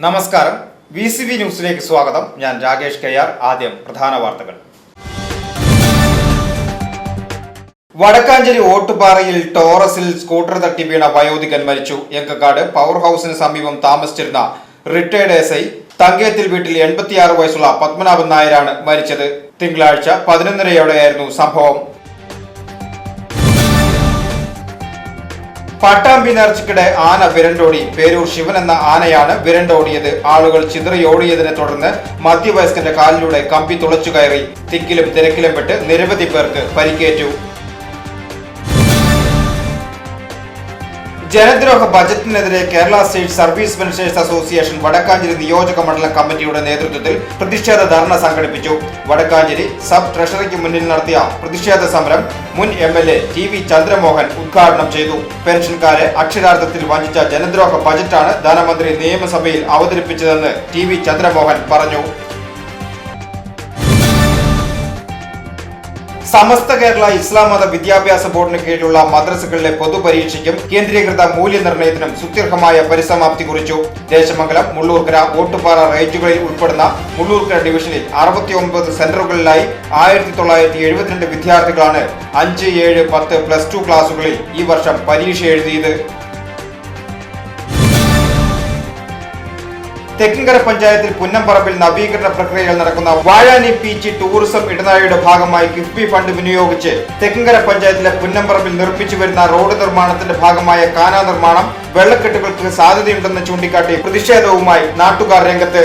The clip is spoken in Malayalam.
നമസ്കാരം. VCV ന്യൂസിലേക്ക് സ്വാഗതം. ഞാൻ രാകേഷ് കയ്യാർ. ആദ്യം പ്രധാന വാർത്തകൾ. വടക്കാഞ്ചേരി ഓട്ടുപാറയിൽ ടോറസിൽ സ്കൂട്ടർ തട്ടി വീണ വയോധികൻ മരിച്ചു. എങ്കക്കാട് പവർ ഹൌസിന് സമീപം താമസിച്ചിരുന്ന റിട്ടയർഡ് SI തങ്കയത്തിൽ വീട്ടിൽ 86 വയസ്സുള്ള പത്മനാഭൻ നായരാണ് മരിച്ചത്. തിങ്കളാഴ്ച 11:30യോടെയായിരുന്നു സംഭവം. പട്ടാമ്പി നേർച്ചയ്ക്കിടെ ആന വിരണ്ടോടി. പേരൂർ ശിവൻ എന്ന ആനയാണ് വിരണ്ടോടിയത്. ആളുകൾ ചിതറിയോടിയതിനെ തുടർന്ന് മധ്യവയസ്കന്റെ കാലിലൂടെ കമ്പി തുളച്ചു കയറി. തിക്കിലും തിരക്കിലും പെട്ട് നിരവധി പേർക്ക് പരിക്കേറ്റു. ജനദ്രോഹ ബജറ്റിനെതിരെ Kerala state service pensioners association Vadakkanchery നിയോജക മണ്ഡലം കമ്മിറ്റിയുടെ നേതൃത്വത്തിൽ പ്രതിഷേധ ധർണ സംഘടിപ്പിച്ചു. വടക്കാഞ്ചേരി സബ് ട്രഷറിക്ക് മുന്നിൽ നടത്തിയ പ്രതിഷേധ സമരം മുൻ MLA TV ചന്ദ്രമോഹൻ ഉദ്ഘാടനം ചെയ്തു. പെൻഷൻകാരെ അക്ഷരാർത്ഥത്തിൽ വഞ്ചിച്ച ജനദ്രോഹ ബജറ്റാണ് ധനമന്ത്രി നിയമസഭയിൽ അവതരിപ്പിച്ചതെന്ന് TV ചന്ദ്രമോഹൻ പറഞ്ഞു. സമസ്ത കേരള ഇസ്ലാം മത വിദ്യാഭ്യാസ ബോർഡിന് കീഴിലുള്ള മദ്രസകളിലെ പൊതുപരീക്ഷയ്ക്കും കേന്ദ്രീകൃത മൂല്യനിർണ്ണയത്തിനും സുത്യർഹമായ പരിസമാപ്തി കുറിച്ചു. ദേശമംഗലം, മുള്ളൂർക്കര, ഓട്ടുപാറ റേഞ്ചുകളിൽ ഉൾപ്പെടുന്ന മുള്ളൂർക്കര ഡിവിഷനിൽ 69 സെന്ററുകളിലായി 1972 വിദ്യാർത്ഥികളാണ് 5, 7, 10, +2 ക്ലാസുകളിൽ ഈ വർഷം പരീക്ഷ എഴുതിയത്. തെക്കിങ്കര പഞ്ചായത്തിൽ പുന്നംപറമ്പിൽ നവീകരണ പ്രക്രിയകൾ നടക്കുന്ന വാഴാനി പീച്ചി ടൂറിസം ഇടനാഴിയുടെ ഭാഗമായി കിഫ്ബി ഫണ്ട് വിനിയോഗിച്ച് തെക്കിങ്കര പഞ്ചായത്തിലെ പുന്നംപറമ്പിൽ നിർമ്മിച്ചു വരുന്ന റോഡ് നിർമ്മാണത്തിന്റെ ഭാഗമായ കാന നിർമ്മാണം വെള്ളക്കെട്ടുകൾക്ക് സാധ്യതയുണ്ടെന്ന് ചൂണ്ടിക്കാട്ടി പ്രതിഷേധവുമായി നാട്ടുകാർ രംഗത്ത്.